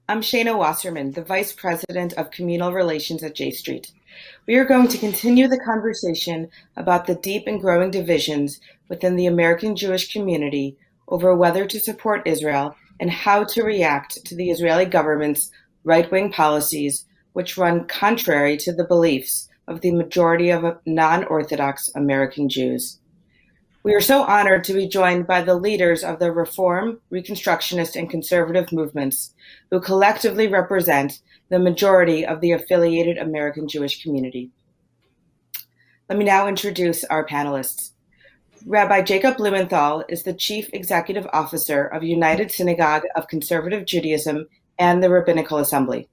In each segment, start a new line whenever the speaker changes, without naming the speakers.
I'm Shaina Wasserman, the Vice President of Communal Relations at J Street. We are going to continue the conversation about the deep and growing divisions within the American Jewish community over whether to support Israel and how to react to the Israeli government's right-wing policies, which run contrary to the beliefs of the majority of non-Orthodox American Jews. We are so honored to be joined by the leaders of the Reform, Reconstructionist, and Conservative movements, who collectively represent the majority of the affiliated American Jewish community. Let me now introduce our panelists. Rabbi Jacob Blumenthal is the Chief Executive Officer of United Synagogue of Conservative Judaism and the Rabbinical Assembly.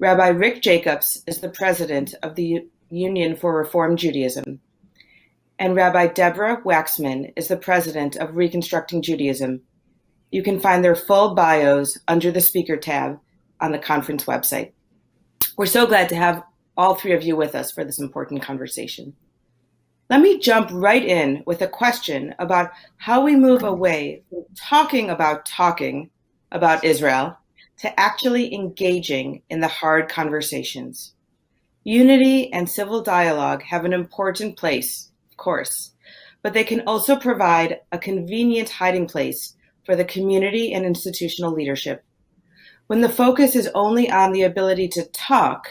Rabbi Rick Jacobs is the President of the Union for Reform Judaism. And Rabbi Deborah Waxman is the President of Reconstructing Judaism. You can find their full bios under the speaker tab on the conference website. We're so glad to have all three of you with us for this important conversation. Let me jump right in with a question about how we move away from talking about Israel to actually engaging in the hard conversations. Unity and civil dialogue have an important place, of course, but they can also provide a convenient hiding place for the community and institutional leadership. When the focus is only on the ability to talk,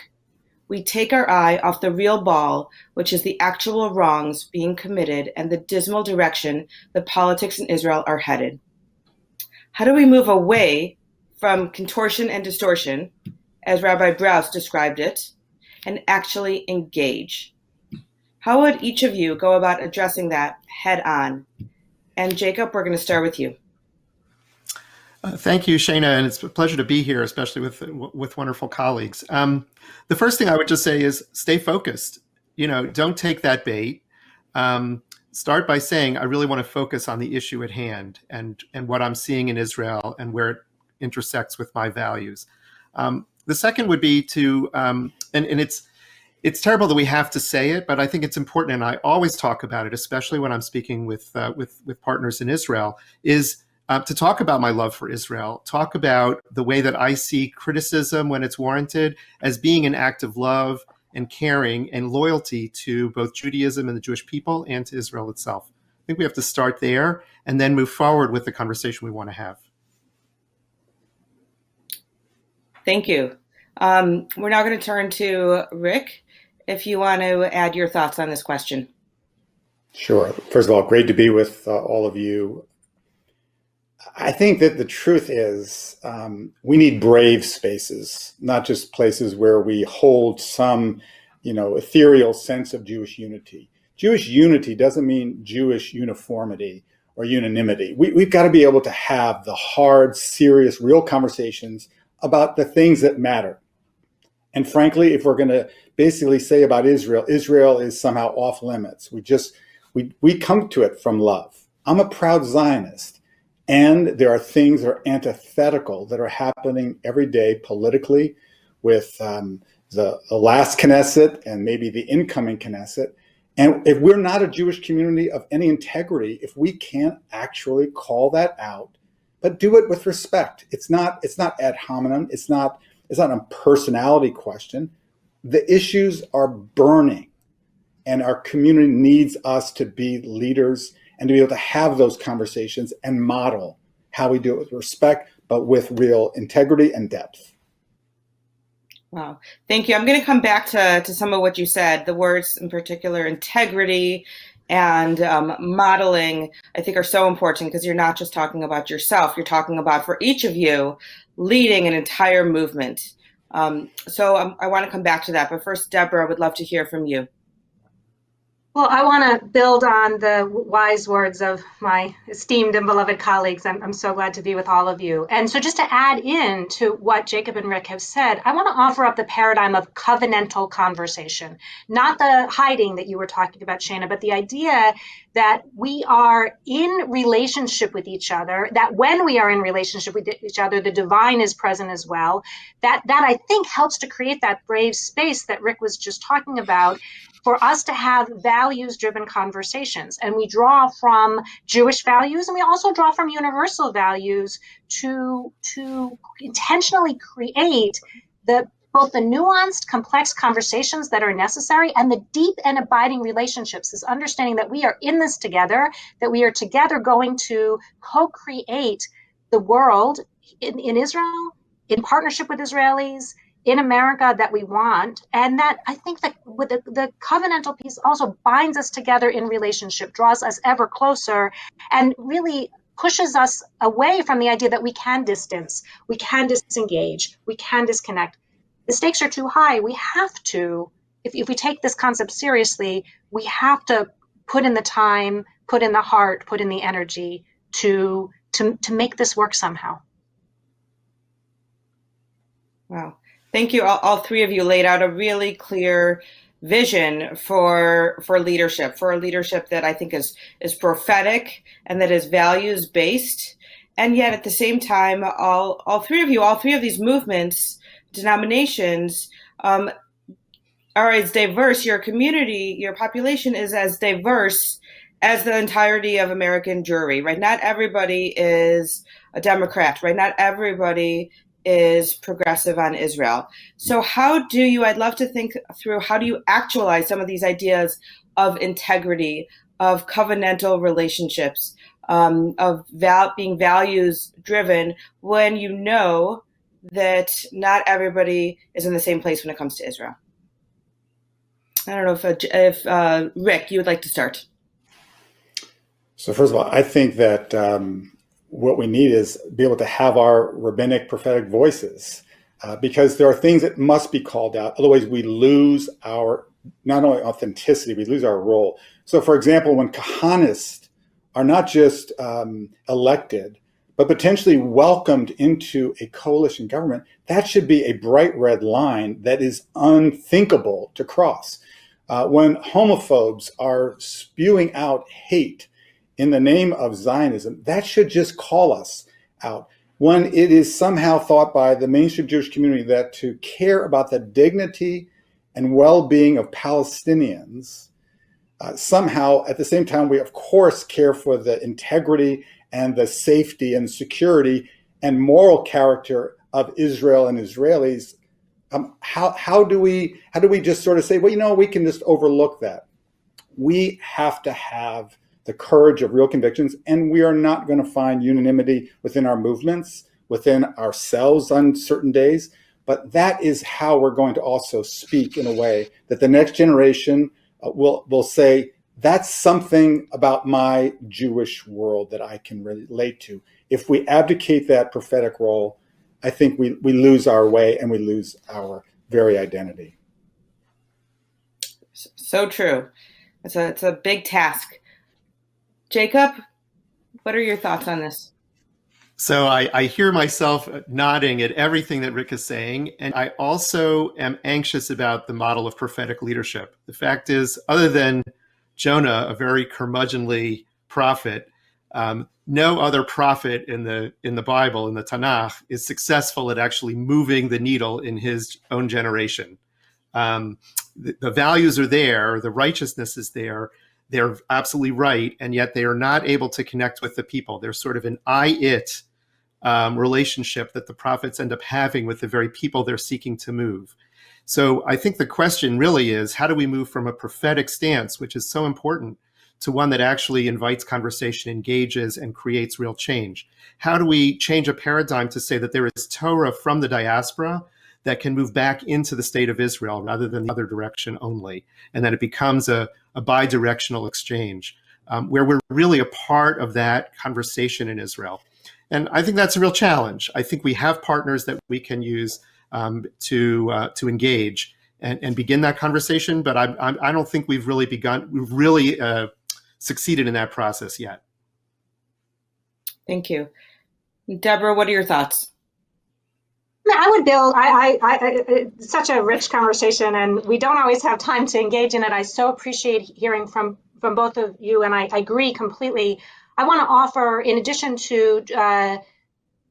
we take our eye off the real ball, which is the actual wrongs being committed and the dismal direction that politics in Israel are headed. How do we move away from contortion and distortion, as Rabbi Brous described it, and actually engage? How would each of you go about addressing that head on? And Jacob, we're going to start with you.
Thank you, Shaina, and it's a pleasure to be here, especially with wonderful colleagues. The first thing I would just say is stay focused. Don't take that bait. Start by saying, I really want to focus on the issue at hand and what I'm seeing in Israel and where it intersects with my values. The second would be to, and it's terrible that we have to say it, but I think it's important, and I always talk about it, especially when I'm speaking with partners in Israel, is to talk about my love for Israel, talk about the way that I see criticism when it's warranted as being an act of love and caring and loyalty to both Judaism and the Jewish people and to Israel itself. I think we have to start there and then move forward with the conversation we want to have.
Thank you. We're now going to turn to Rick, if you want to add your thoughts on this question.
Sure. First of all, great to be with all of you. I think that the truth is we need brave spaces, not just places where we hold some, ethereal sense of Jewish unity. Jewish unity doesn't mean Jewish uniformity or unanimity. We've got to be able to have the hard, serious, real conversations about the things that matter. And frankly, if we're going to basically say about Israel is somehow off limits. We come to it from love. I'm a proud Zionist. And there are things that are antithetical that are happening every day politically with the last Knesset and maybe the incoming Knesset. And if we're not a Jewish community of any integrity, if we can't actually call that out, but do it with respect. It's not ad hominem. It's not a personality question. The issues are burning, and our community needs us to be leaders and to be able to have those conversations and model how we do it with respect, but with real integrity and depth.
Wow. Thank you. I'm going to come back to some of what you said. The words in particular, integrity and modeling, I think are so important because you're not just talking about yourself. You're talking about, for each of you, leading an entire movement. So I want to come back to that. But first, Deborah, I would love to hear from you.
Well, I want to build on the wise words of my esteemed and beloved colleagues. I'm so glad to be with all of you. And so just to add in to what Jacob and Rick have said, I want to offer up the paradigm of covenantal conversation, not the hiding that you were talking about, Shaina, but the idea that we are in relationship with each other, that when we are in relationship with each other, the divine is present as well. That I think helps to create that brave space that Rick was just talking about, for us to have values-driven conversations. And we draw from Jewish values, and we also draw from universal values to intentionally create both the nuanced, complex conversations that are necessary and the deep and abiding relationships, this understanding that we are in this together, that we are together going to co-create the world in Israel, in partnership with Israelis, in America that we want. And that I think that with the covenantal piece also binds us together in relationship, draws us ever closer, and really pushes us away from the idea that we can distance, we can disengage, we can disconnect. The stakes are too high. We have to, if we take this concept seriously, we have to put in the time, put in the heart, put in the energy to make this work somehow.
Wow. Thank you. All three of you laid out a really clear vision for leadership, for a leadership that I think is prophetic and that is values based. And yet at the same time, all three of these movements, denominations, are as diverse. Your community, your population is as diverse as the entirety of American Jewry, right? Not everybody is a Democrat, right? Not everybody is progressive on Israel. So I'd love to think through, how do you actualize some of these ideas of integrity, of covenantal relationships, of being values driven, when you know that not everybody is in the same place when it comes to Israel? I don't know if Rick, you would like to start.
So first of all, I think that what we need is be able to have our rabbinic prophetic voices, because there are things that must be called out. Otherwise, we lose our, not only authenticity, we lose our role. So for example, when kahanists are not just elected, but potentially welcomed into a coalition government, that should be a bright red line that is unthinkable to cross. When homophobes are spewing out hate in the name of Zionism, that should just call us out. When it is somehow thought by the mainstream Jewish community that to care about the dignity and well-being of Palestinians, somehow at the same time we of course care for the integrity and the safety and security and moral character of Israel and Israelis, how do we just sort of say, well, we can just overlook that? We have to have the courage of real convictions, and we are not going to find unanimity within our movements, within ourselves on certain days, but that is how we're going to also speak in a way that the next generation will say, that's something about my Jewish world that I can relate to. If we abdicate that prophetic role, I think we lose our way and we lose our very identity.
So true. It's a big task. Jacob, what are your thoughts on this?
So I hear myself nodding at everything that Rick is saying, and I also am anxious about the model of prophetic leadership. The fact is, other than Jonah, a very curmudgeonly prophet, no other prophet in the Bible, in the Tanakh, is successful at actually moving the needle in his own generation. The values are there, the righteousness is there, they're absolutely right, and yet they are not able to connect with the people. There's sort of an I-it relationship that the prophets end up having with the very people they're seeking to move. So I think the question really is, how do we move from a prophetic stance, which is so important, to one that actually invites conversation, engages, and creates real change? How do we change a paradigm to say that there is Torah from the diaspora that can move back into the state of Israel rather than the other direction only, and that it becomes a bi-directional exchange where we're really a part of that conversation in Israel? And I think that's a real challenge. I think we have partners that we can use to engage and begin that conversation, but I don't think we've really succeeded in that process yet.
Thank you. Deborah, what are your thoughts?
I would build, it's such a rich conversation, and we don't always have time to engage in it. I so appreciate hearing from both of you, and I agree completely. I want to offer, in addition to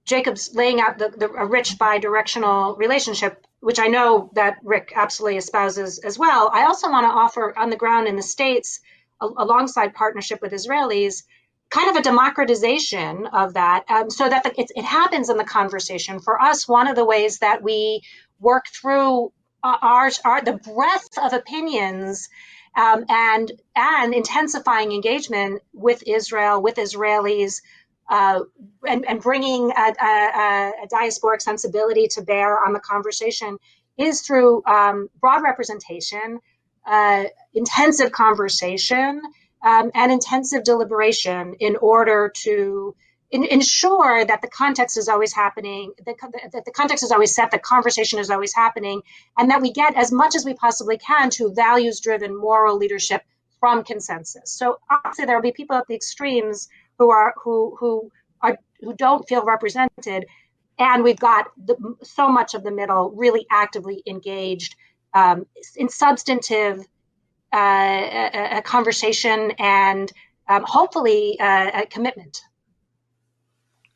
Jacob's laying out a rich bi-directional relationship, which I know that Rick absolutely espouses as well, I also want to offer on the ground in the States, alongside partnership with Israelis, kind of a democratization of that, so that it happens in the conversation. For us, one of the ways that we work through the breadth of opinions and intensifying engagement with Israel, with Israelis, and bringing a diasporic sensibility to bear on the conversation is through broad representation, intensive conversation, and intensive deliberation in order to ensure that the context is always happening, that the context is always set, the conversation is always happening, and that we get as much as we possibly can to values-driven moral leadership from consensus. So obviously there will be people at the extremes who don't feel represented, and we've got so much of the middle really actively engaged in substantive a conversation and hopefully a commitment.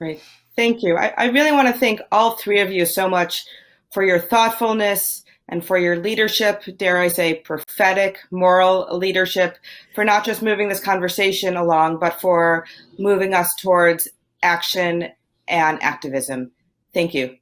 Great. Thank you. I really want to thank all three of you so much for your thoughtfulness and for your leadership, dare I say, prophetic, moral leadership, for not just moving this conversation along, but for moving us towards action and activism. Thank you.